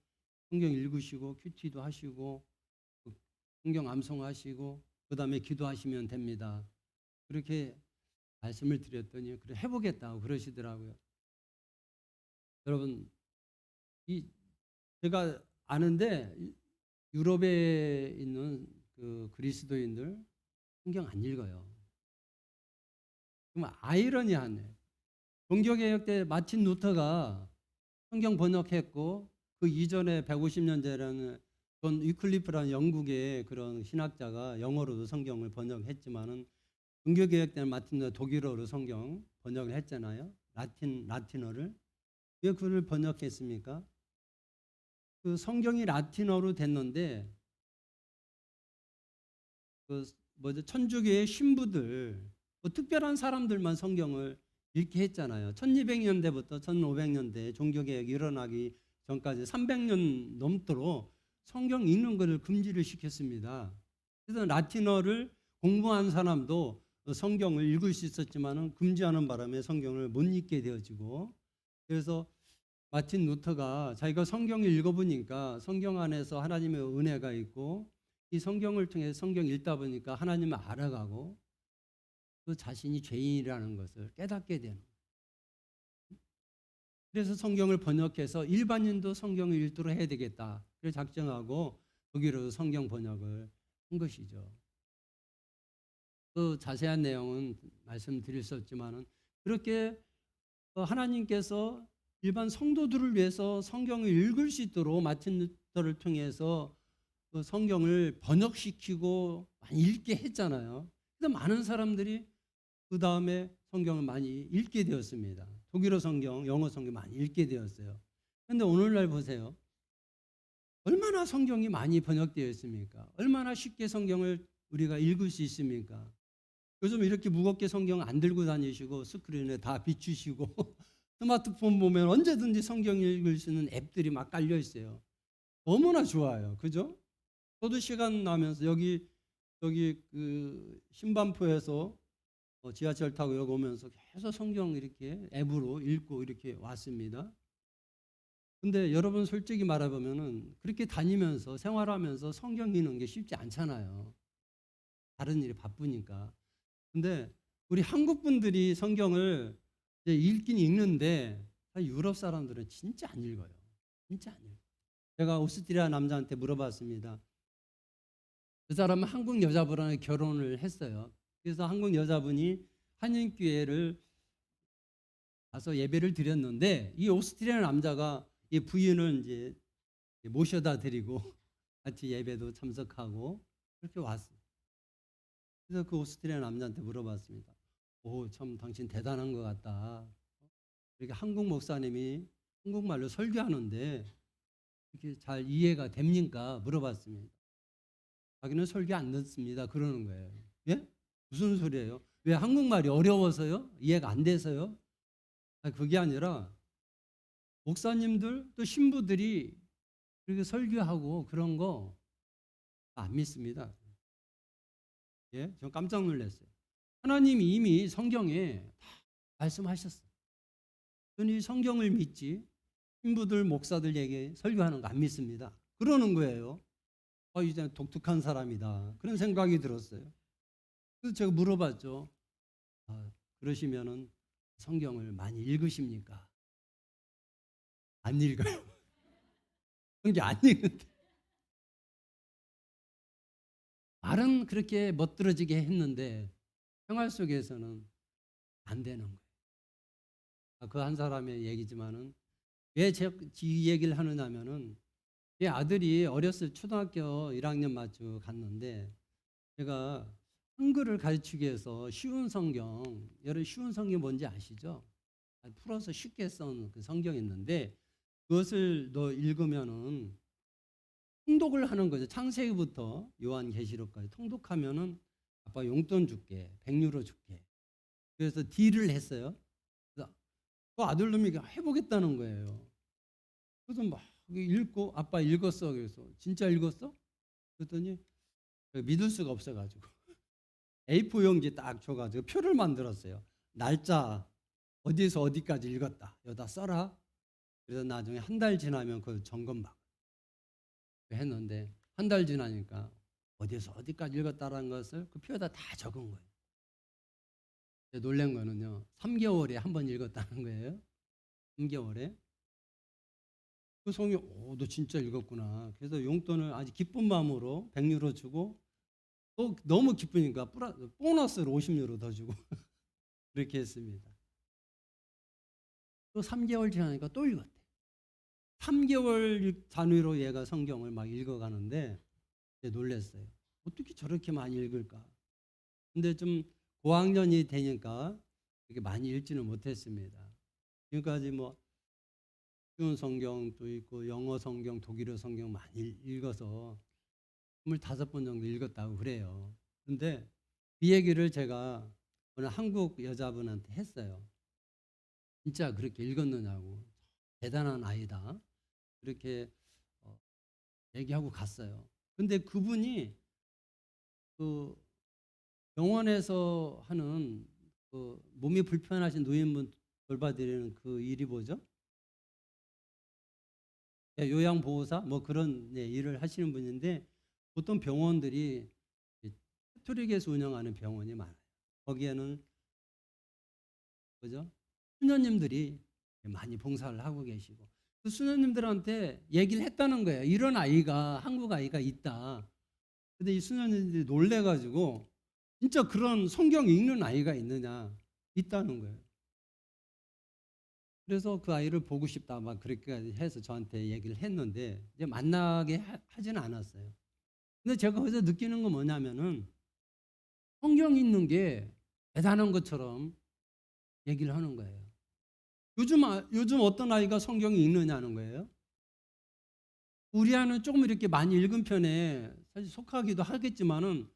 Speaker 2: 성경 읽으시고 큐티도 하시고 성경 암송하시고 그다음에 기도하시면 됩니다. 그렇게 말씀을 드렸더니 그래 해보겠다고 그러시더라고요. 여러분 제가 아는데 유럽에 있는 그 그리스도인들 성경 안 읽어요. 정말 아이러니하네. 종교개혁 때 마틴 루터가 성경 번역했고 그 이전에 150년 전에는 존 위클리프라는 영국의 그런 신학자가 영어로도 성경을 번역했지만은 종교개혁 때는 마틴 루터 독일어로 성경 번역을 했잖아요. 라틴어를 왜 그걸 번역했습니까? 그 성경이 라틴어로 됐는데 그 천주교의 신부들 특별한 사람들만 성경을 읽게 했잖아요. 1200년대부터 1500년대 종교개혁이 일어나기 전까지 300년 넘도록 성경 읽는 것을 금지를 시켰습니다. 그래서 라틴어를 공부한 사람도 성경을 읽을 수 있었지만 금지하는 바람에 성경을 못 읽게 되어지고 그래서 마틴 루터가 자기가 성경을 읽어보니까 성경 안에서 하나님의 은혜가 있고 이 성경을 통해 성경 읽다 보니까 하나님을 알아가고 그 자신이 죄인이라는 것을 깨닫게 되는 거예요. 그래서 성경을 번역해서 일반인도 성경을 읽도록 해야 되겠다. 그래서 작정하고 독일어로 성경 번역을 한 것이죠. 그 자세한 내용은 말씀드릴 수 없지만은 그렇게 하나님께서 일반 성도들을 위해서 성경을 읽을 수 있도록 마틴 루터를 통해서 그 성경을 번역시키고 많이 읽게 했잖아요. 그래서 많은 사람들이 그 다음에 성경을 많이 읽게 되었습니다. 독일어 성경, 영어 성경 많이 읽게 되었어요. 그런데 오늘날 보세요. 얼마나 성경이 많이 번역되어 있습니까? 얼마나 쉽게 성경을 우리가 읽을 수 있습니까? 요즘 이렇게 무겁게 성경 안 들고 다니시고 스크린에 다 비추시고 스마트폰 보면 언제든지 성경 읽을 수 있는 앱들이 막 깔려 있어요. 너무나 좋아요. 그죠? 저도 시간 나면서 여기 그 신반포에서 지하철 타고 여기 오면서 계속 성경 이렇게 앱으로 읽고 이렇게 왔습니다. 근데 여러분 솔직히 말해보면은 그렇게 다니면서 생활하면서 성경 읽는 게 쉽지 않잖아요. 다른 일이 바쁘니까. 근데 우리 한국 분들이 성경을 이제 읽긴 읽는데 유럽 사람들은 진짜 안 읽어요. 진짜 안 읽어요. 제가 오스트리아 남자한테 물어봤습니다. 그 사람은 한국 여자분하고 결혼을 했어요. 그래서 한국 여자분이 한인교회를 가서 예배를 드렸는데 이 오스트리아 남자가 이 부인을 이제 모셔다 드리고 같이 예배도 참석하고 그렇게 왔어요. 그래서 그 오스트리아 남자한테 물어봤습니다. 오, 참 당신 대단한 것 같다. 이렇게 한국 목사님이 한국말로 설교하는데 이렇게 잘 이해가 됩니까? 물어봤습니다. 자기는 설교 안 듣습니다. 그러는 거예요. 예? 무슨 소리예요? 왜 한국말이 어려워서요? 이해가 안 돼서요? 그게 아니라 목사님들 또 신부들이 그렇게 설교하고 그런 거 안 믿습니다. 예? 저 깜짝 놀랐어요. 하나님이 이미 성경에 다 말씀하셨어요. 저는 이 성경을 믿지 신부들 목사들에게 설교하는 거 안 믿습니다. 그러는 거예요. 이제 독특한 사람이다. 그런 생각이 들었어요. 그래서 제가 물어봤죠. 그러시면은 성경을 많이 읽으십니까? 안 읽어요. 성경 안 읽는데. 말은 그렇게 멋들어지게 했는데 생활 속에서는 안 되는 거예요. 그 한 사람의 얘기지만은 왜 이 얘기를 하느냐면은 제 아들이 어렸을 초등학교 1학년 맞춰 갔는데 제가 한글을 가르치기 위해서 쉬운 성경, 여러분 쉬운 성경이 뭔지 아시죠? 풀어서 쉽게 쓴 그 성경이 있는데 그것을 너 읽으면은 통독을 하는 거죠. 창세기부터 요한계시록까지 통독하면은 아빠 용돈 줄게, 100유로 줄게. 그래서 딜을 했어요. 그래서 그 아들놈이 해보겠다는 거예요. 그래서 막 읽고 아빠 읽었어. 그래서 진짜 읽었어? 그랬더니 믿을 수가 없어가지고 A4 용지 딱 줘가지고 표를 만들었어요. 날짜 어디에서 어디까지 읽었다. 여기다 써라. 그래서 나중에 한 달 지나면 그 점검받고 했는데 한 달 지나니까 어디에서 어디까지 읽었다라는 것을 그 표에다 다 적은 거예요. 놀란 거는요. 3개월에 한 번 읽었다는 거예요. 3개월에. 그 성이 너 진짜 읽었구나. 그래서 용돈을 아주 기쁜 마음으로 100유로 주고 또 너무 기쁘니까 보너스로 50유로 더 주고 그렇게 했습니다. 또 3개월 지나니까 또 읽었대. 3개월 단위로 얘가 성경을 막 읽어가는데 놀랐어요. 어떻게 저렇게 많이 읽을까? 근데 좀 고학년이 되니까 이렇게 많이 읽지는 못했습니다. 지금까지 뭐 쉬운 성경도 있고 영어 성경, 독일어 성경 많이 읽어서 25번 정도 읽었다고 그래요. 근데 이 얘기를 제가 어느 한국 여자분한테 했어요. 진짜 그렇게 읽었느냐고. 대단한 아이다. 그렇게 얘기하고 갔어요. 근데 그분이 그 병원에서 하는 그 몸이 불편하신 노인분 돌봐드리는 그 일이 뭐죠? 요양보호사 뭐 그런 일을 하시는 분인데 보통 병원들이 캐토릭에서 운영하는 병원이 많아요. 거기에는 그죠? 수녀님들이 많이 봉사를 하고 계시고 그 수녀님들한테 얘기를 했다는 거예요. 이런 아이가 한국 아이가 있다. 근데 이 수녀님들이 놀래가지고 진짜 그런 성경 읽는 아이가 있느냐 있다는 거예요. 그래서 그 아이를 보고 싶다 막 그렇게 해서 저한테 얘기를 했는데 이제 만나게 하지는 않았어요. 근데 제가 거기서 느끼는 건 뭐냐면은 성경 읽는 게 대단한 것처럼 얘기를 하는 거예요. 요즘 어떤 아이가 성경 읽느냐는 거예요. 우리 아이는 조금 이렇게 많이 읽은 편에 사실 속하기도 하겠지만은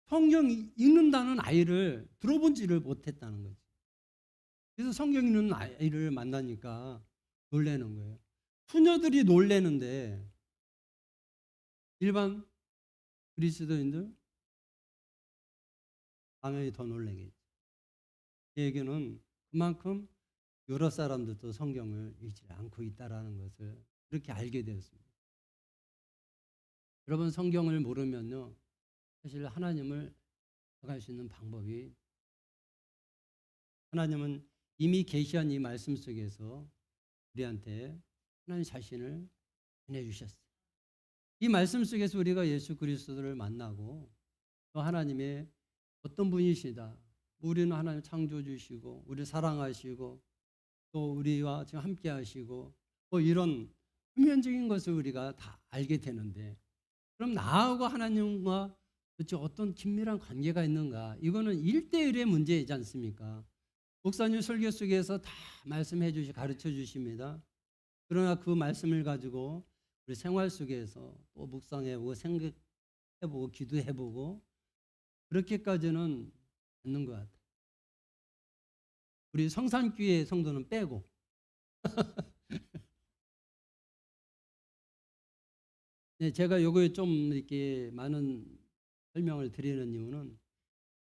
Speaker 2: 성경 읽는다는 아이를 들어본지를 못했다는 거지. 그래서 성경 읽는 아이를 만나니까 놀라는 거예요. 수녀들이 놀라는데 일반 그리스도인들 당연히 더 놀라겠지. 이 얘기는 그만큼 여러 사람들도 성경을 읽지 않고 있다라는 것을 그렇게 알게 되었습니다. 여러분, 성경을 모르면요, 사실 하나님을 알아갈 수 있는 방법이, 하나님은 이미 계시한 이 말씀 속에서 우리한테 하나님 자신을 전해주셨어요. 이 말씀 속에서 우리가 예수 그리스도를 만나고 또 하나님의 어떤 분이시다, 우리는 하나님 창조주시고 우리 사랑하시고 또 우리와 지금 함께 하시고 뭐 이런 표면적인 것을 우리가 다 알게 되는데, 그럼 나하고 하나님과 도대체 어떤 긴밀한 관계가 있는가? 이거는 1대1의 문제이지 않습니까? 목사님 설교 속에서 다 말씀해 주시, 가르쳐 주십니다. 그러나 그 말씀을 가지고 우리 생활 속에서 또 묵상해보고 생각해보고 기도해보고 그렇게까지는 않는 것 같아요. 우리 성산교회 성도는 빼고. 네, 제가 요거에 좀 이렇게 많은 설명을 드리는 이유는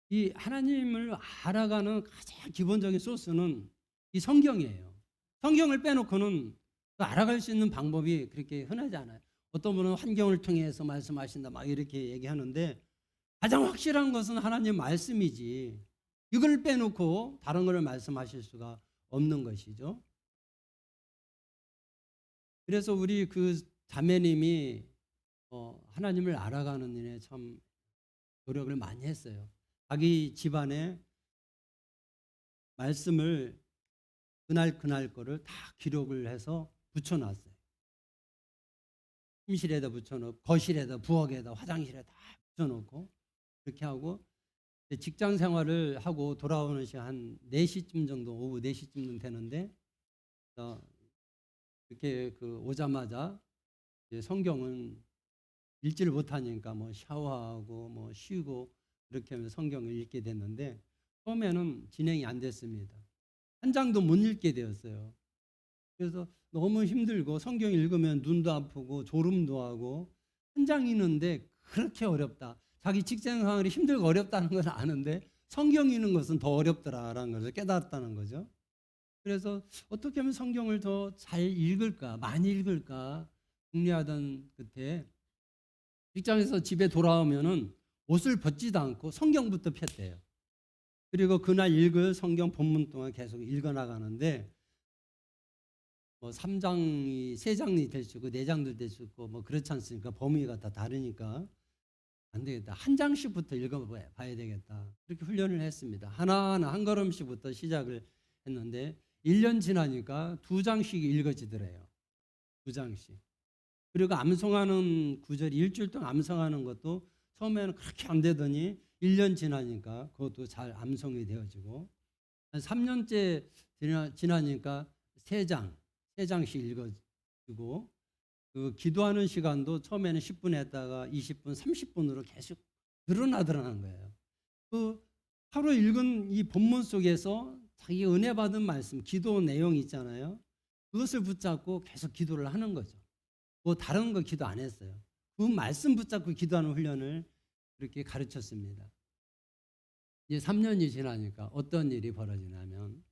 Speaker 2: 이 하나님을 알아가는 가장 기본적인 소스는 이 성경이에요. 성경을 빼놓고는 그 알아갈 수 있는 방법이 그렇게 흔하지 않아요. 어떤 분은 환경을 통해서 말씀하신다 막 이렇게 얘기하는데, 가장 확실한 것은 하나님 말씀이지 이걸 빼놓고 다른 것을 말씀하실 수가 없는 것이죠. 그래서 우리 그 자매님이 하나님을 알아가는 일에 참 노력을 많이 했어요. 자기 집안에 말씀을 그날 거를 다 기록을 해서 붙여놨어요. 침실에다 붙여놓고 거실에다 부엌에다 화장실에 다 붙여놓고 그렇게 하고 직장 생활을 하고 돌아오는 시간 한 4시쯤 정도, 오후 4시쯤 되는데 이렇게 그 오자마자 이제 성경은 읽지를 못하니까 뭐 샤워하고 뭐 쉬고 이렇게 하면서 성경을 읽게 됐는데 처음에는 진행이 안 됐습니다. 한 장도 못 읽게 되었어요. 그래서 너무 힘들고 성경 읽으면 눈도 아프고 졸음도 하고 한 장 읽는데 그렇게 어렵다. 자기 직장 생활이 힘들고 어렵다는 건 아는데 성경 읽는 것은 더 어렵더라라는 것을 깨달았다는 거죠. 그래서 어떻게 하면 성경을 더 잘 읽을까, 많이 읽을까 궁리하던 끝에 직장에서 집에 돌아오면은 옷을 벗지도 않고 성경부터 폈대요. 그리고 그날 읽을 성경 본문 동안 계속 읽어 나가는데 뭐 3장이 3장이 될 수 있고 4장도 될 수 있고 뭐 그렇지 않습니까? 범위가 다 다르니까 안 되겠다. 한 장씩부터 읽어봐야 되겠다. 그렇게 훈련을 했습니다. 하나하나 한 걸음씩부터 시작을 했는데 1년 지나니까 2장씩 읽어지더래요. 2장씩. 그리고 암송하는 구절이 일주일 동안 암송하는 것도 처음에는 그렇게 안 되더니 1년 지나니까 그것도 잘 암송이 되어지고 한 3년째 지나니까 3장씩 읽어지고 그 기도하는 시간도 처음에는 10분 했다가 20분, 30분으로 계속 늘어나더라는 거예요. 그 하루 읽은 이 본문 속에서 자기 은혜 받은 말씀, 기도 내용이 있잖아요. 그것을 붙잡고 계속 기도를 하는 거죠. 뭐 다른 거 기도 안 했어요. 그 말씀 붙잡고 기도하는 훈련을 그렇게 가르쳤습니다. 이제 3년이 지나니까 어떤 일이 벌어지냐면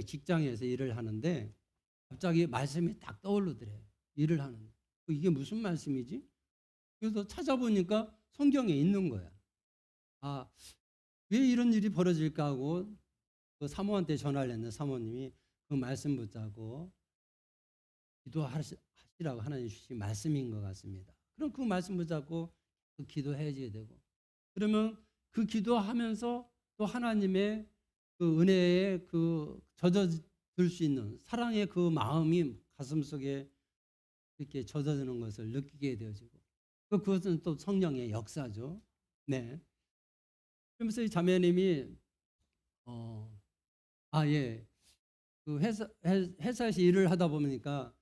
Speaker 2: 직장에서 일을 하는데 갑자기 말씀이 딱 떠오르더래요. 일을 하는데 이게 무슨 말씀이지? 그래서 찾아보니까 성경에 있는 거야. 아, 왜 이런 일이 벌어질까 하고 그 사모한테 전화를 했는데 사모님이 그 말씀 붙잡고 기도하시라고 하나님 주신 말씀인 것 같습니다. 그럼 그 말씀 붙잡고 기도해야지 되고, 그러면 그 기도하면서 또 하나님의 그 은혜에 그 젖어들 수 있는 사랑의 그 마음이 가슴속에 이렇게 젖어드는 것을 느끼게 되어지고, 그것은 또 성령의 역사죠. 네. 그러면서 이 자매님이 그 회사에서 일을 하다 보니까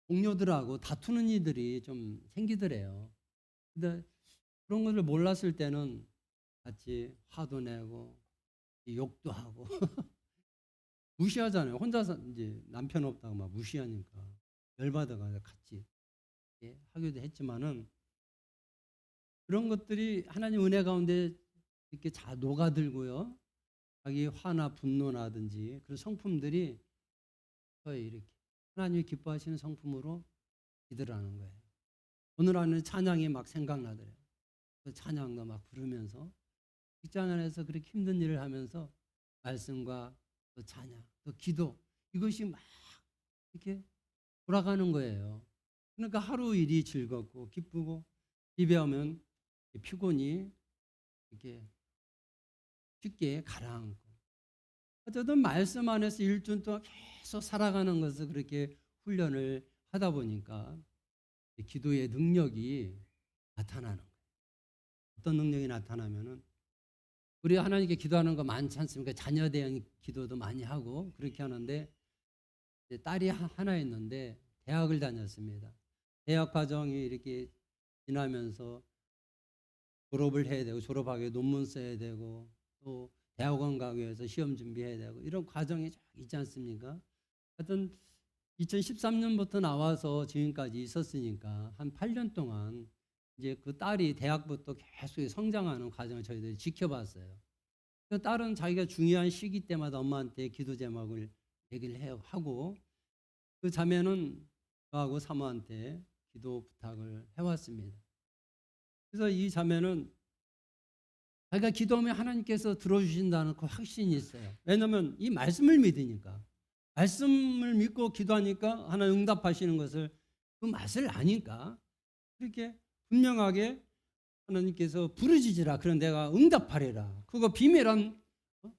Speaker 2: 동료들하고 다투는 일들이 좀 생기더래요. 근데 그런 것을 몰랐을 때는 같이 화도 내고 욕도 하고 무시하잖아요. 혼자서 이제 남편 없다고 막 무시하니까 열받아가지고 같이 하기도 했지만은 그런 것들이 하나님 은혜 가운데 이렇게 녹아들고요. 자기 화나 분노나든지 그런 성품들이 거의 이렇게 하나님이 기뻐하시는 성품으로 기도하는 거예요. 오늘 안에 찬양이 막 생각나더래요. 그 찬양도 막 부르면서 직장 안에서 그렇게 힘든 일을 하면서 말씀과 또 찬양, 또 기도 이것이 막 이렇게 돌아가는 거예요. 그러니까 하루 일이 즐겁고 기쁘고 집에 오면 피곤이 이렇게 쉽게 가라앉고 어쨌든 말씀 안에서 일주일 동안 계속 살아가는 것을 그렇게 훈련을 하다 보니까 기도의 능력이 나타나는 거예요. 어떤 능력이 나타나면은 우리 하나님께 기도하는 거 많지 않습니까? 자녀 대한 기도도 많이 하고 그렇게 하는데 딸이 하나 있는데 대학을 다녔습니다. 대학 과정이 이렇게 지나면서 졸업을 해야 되고 졸업하게 논문 써야 되고 또 대학원 가기 위해서 시험 준비해야 되고 이런 과정이 있지 않습니까? 하여튼 2013년부터 나와서 지금까지 있었으니까 한 8년 동안 이제 그 딸이 대학부터 계속 성장하는 과정을 저희들이 지켜봤어요. 그 딸은 자기가 중요한 시기 때마다 엄마한테 기도 제목을 얘기를 하고 그 자매는 저하고 사모한테 기도 부탁을 해왔습니다. 그래서 이 자매는 자기가 기도하면 하나님께서 들어주신다는 그 확신이 있어요. 왜냐하면 이 말씀을 믿으니까. 말씀을 믿고 기도하니까 하나님 응답하시는 것을 그 맛을 아니까 그렇게 분명하게 하나님께서 부르짖으라. 그런 내가 응답하리라. 그거 비밀한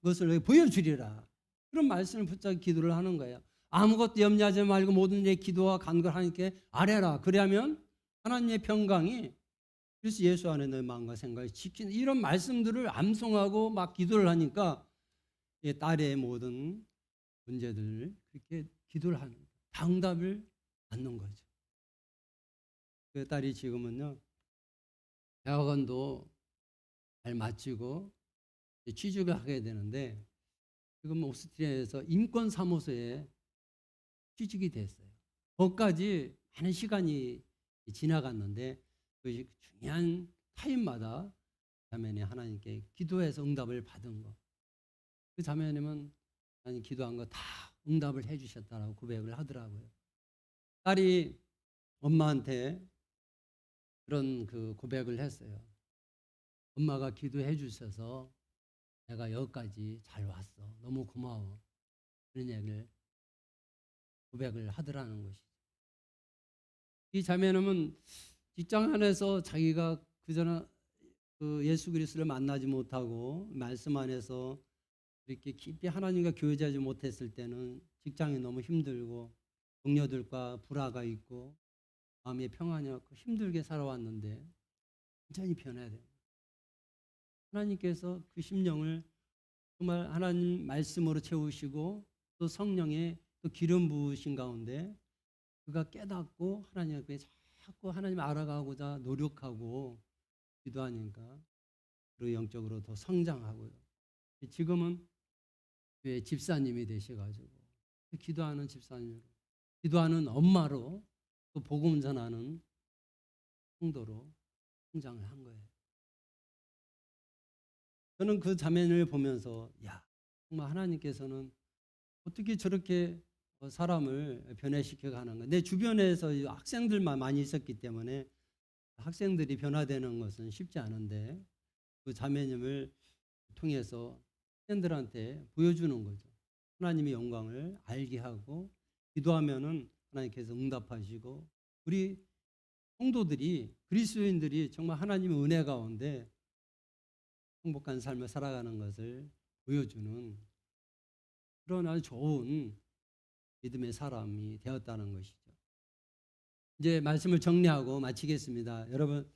Speaker 2: 것을 보여주리라. 그런 말씀을 붙잡고 기도를 하는 거예요. 아무것도 염려하지 말고 모든 일에 기도와 간구를 하나님께 아뢰라. 그러면 하나님의 평강이 그래서 예수 안에 너의 마음과 생각을 지키는 이런 말씀들을 암송하고 막 기도를 하니까 딸의 모든 문제들을 그렇게 기도를 하는 다 응답을 받는 거죠. 그 딸이 지금은요 대학원도 잘 마치고 취직을 하게 되는데 지금 오스트리아에서 인권사무소에 취직이 됐어요. 거기까지 많은 시간이 지나갔는데 그 중요한 타임마다 자매님 하나님께 기도해서 응답을 받은 거. 그 자매님은 하나님 기도한 거 다 응답을 해주셨다라고 고백을 하더라고요. 딸이 엄마한테 그런 그 고백을 했어요. 엄마가 기도해 주셔서 내가 여기까지 잘 왔어. 너무 고마워. 그런 얘기를 고백을 하더라는 것이죠. 이 자매님은 직장 안에서 자기가 그전에 그 예수 그리스도를 만나지 못하고 말씀 안에서 이렇게 깊이 하나님과 교제하지 못했을 때는 직장이 너무 힘들고 동료들과 불화가 있고 마음의 평안이 없고 힘들게 살아왔는데 완전히 변해야 돼요. 하나님께서 그 심령을 정말 하나님 말씀으로 채우시고 또 성령의 또 기름 부으신 가운데 그가 깨닫고 하나님 앞에 자꾸 하나님 알아가고자 노력하고 기도하니까 그리고 영적으로 더 성장하고요. 지금은 교회 집사님이 되셔가지고 기도하는 집사님으로 기도하는 엄마로 또 복음 전하는 성도로 성장을 한 거예요. 저는 그 자매를 보면서 야 정말 하나님께서는 어떻게 저렇게 사람을 변화시켜 가는 거야. 내 주변에서 학생들만 많이 있었기 때문에 학생들이 변화되는 것은 쉽지 않은데 그 자매님을 통해서 학생들한테 보여주는 거죠. 하나님의 영광을 알게 하고 기도하면은 하나님께서 응답하시고 우리 성도들이 그리스도인들이 정말 하나님의 은혜 가운데 행복한 삶을 살아가는 것을 보여주는 그런 아주 좋은 믿음의 사람이 되었다는 것이죠. 이제 말씀을 정리하고 마치겠습니다. 여러분,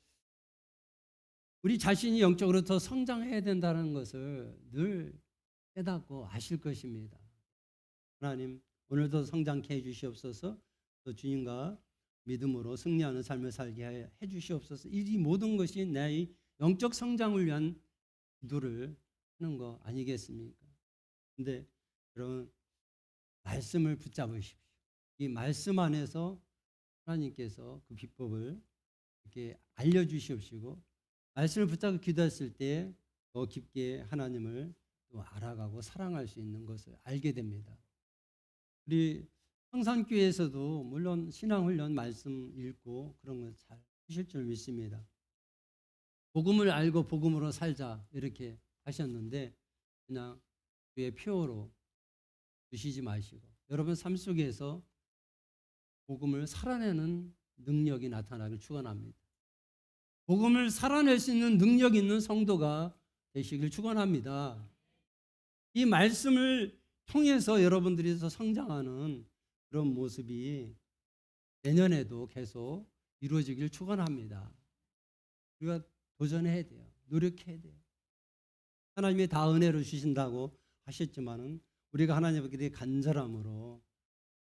Speaker 2: 우리 자신이 영적으로 더 성장해야 된다는 것을 늘 깨닫고 아실 것입니다. 하나님, 오늘도 성장케 해주시옵소서. 또 주님과 믿음으로 승리하는 삶을 살게 해 주시옵소서. 이 모든 것이 내 영적 성장을 위한 기도를 하는 거 아니겠습니까? 근데 여러분 말씀을 붙잡으십시오. 이 말씀 안에서 하나님께서 그 비법을 이렇게 알려주시옵시고 말씀을 붙잡고 기도했을 때 더 깊게 하나님을 또 알아가고 사랑할 수 있는 것을 알게 됩니다. 우리 성산교회에서도 물론 신앙훈련 말씀 읽고 그런 거 잘 하실 줄 믿습니다. 복음을 알고 복음으로 살자 이렇게 하셨는데 그냥 교회 표어로 두시지 마시고 여러분 삶 속에서 복음을 살아내는 능력이 나타나길 축원합니다. 복음을 살아낼 수 있는 능력 있는 성도가 되시길 축원합니다. 이 말씀을 통해서 여러분들이 성장하는 그런 모습이 내년에도 계속 이루어지길 축원합니다. 우리가 도전해야 돼요. 노력해야 돼요. 하나님이 다 은혜로 주신다고 하셨지만은 우리가 하나님께 간절함으로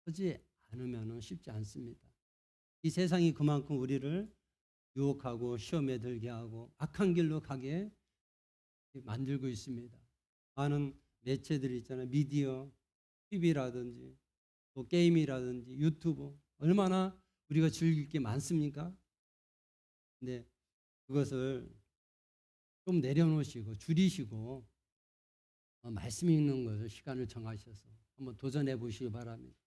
Speaker 2: 하지 않으면 쉽지 않습니다. 이 세상이 그만큼 우리를 유혹하고 시험에 들게 하고 악한 길로 가게 만들고 있습니다. 많은 매체들이 있잖아요. 미디어, TV라든지 또 게임이라든지 유튜브 얼마나 우리가 즐길 게 많습니까? 근데 그것을 좀 내려놓으시고 줄이시고 말씀 읽는 것을 시간을 정하셔서 한번 도전해 보시기 바랍니다.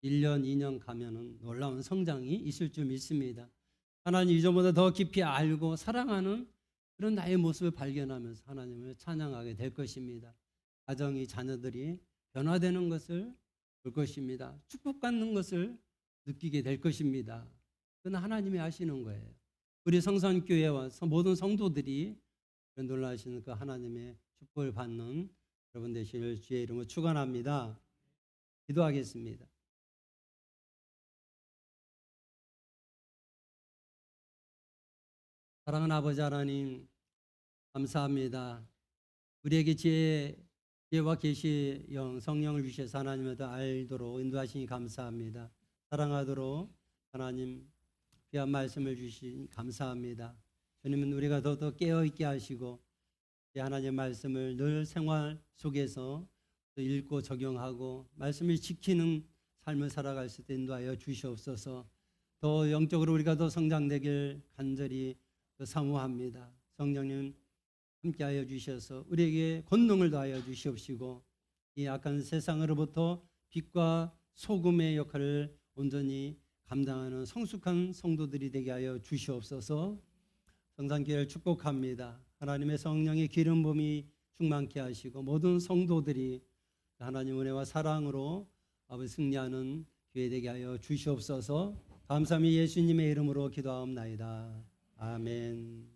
Speaker 2: 1년, 2년 가면은 놀라운 성장이 있을 줄 믿습니다. 하나님 이전보다 더 깊이 알고 사랑하는 그런 나의 모습을 발견하면서 하나님을 찬양하게 될 것입니다. 가정이 자녀들이 변화되는 것을 볼 것입니다. 축복받는 것을 느끼게 될 것입니다. 그건 하나님이 하시는 거예요. 우리 성산교회와 모든 성도들이 놀라시는 그 하나님의 축복을 받는 여러분 되시길 주의 이름으로 축원합니다. 기도하겠습니다. 사랑하는 아버지 하나님 감사합니다. 우리에게 지혜와 계시 영 성령을 주셔서 하나님을 더 알도록 인도하시니 감사합니다. 사랑하도록 하나님 귀한 말씀을 주신 감사합니다. 주님은 우리가 더더 깨어있게 하시고 하나님의 말씀을 늘 생활 속에서 읽고 적용하고 말씀을 지키는 삶을 살아갈 수 있도록 인도하여 주시옵소서. 더 영적으로 우리가 더 성장되길 간절히 사모합니다. 성령님 함께하여 주셔서 우리에게 권능을 더하여 주시옵시고 이 악한 세상으로부터 빛과 소금의 역할을 온전히 감당하는 성숙한 성도들이 되게 하여 주시옵소서. 성산교회를 축복합니다. 하나님의 성령의 기름 부음이 충만케 하시고 모든 성도들이 하나님 은혜와 사랑으로 아버지 승리하는 교회 되게 하여 주시옵소서. 감사함이 예수님의 이름으로 기도하옵나이다. 아멘.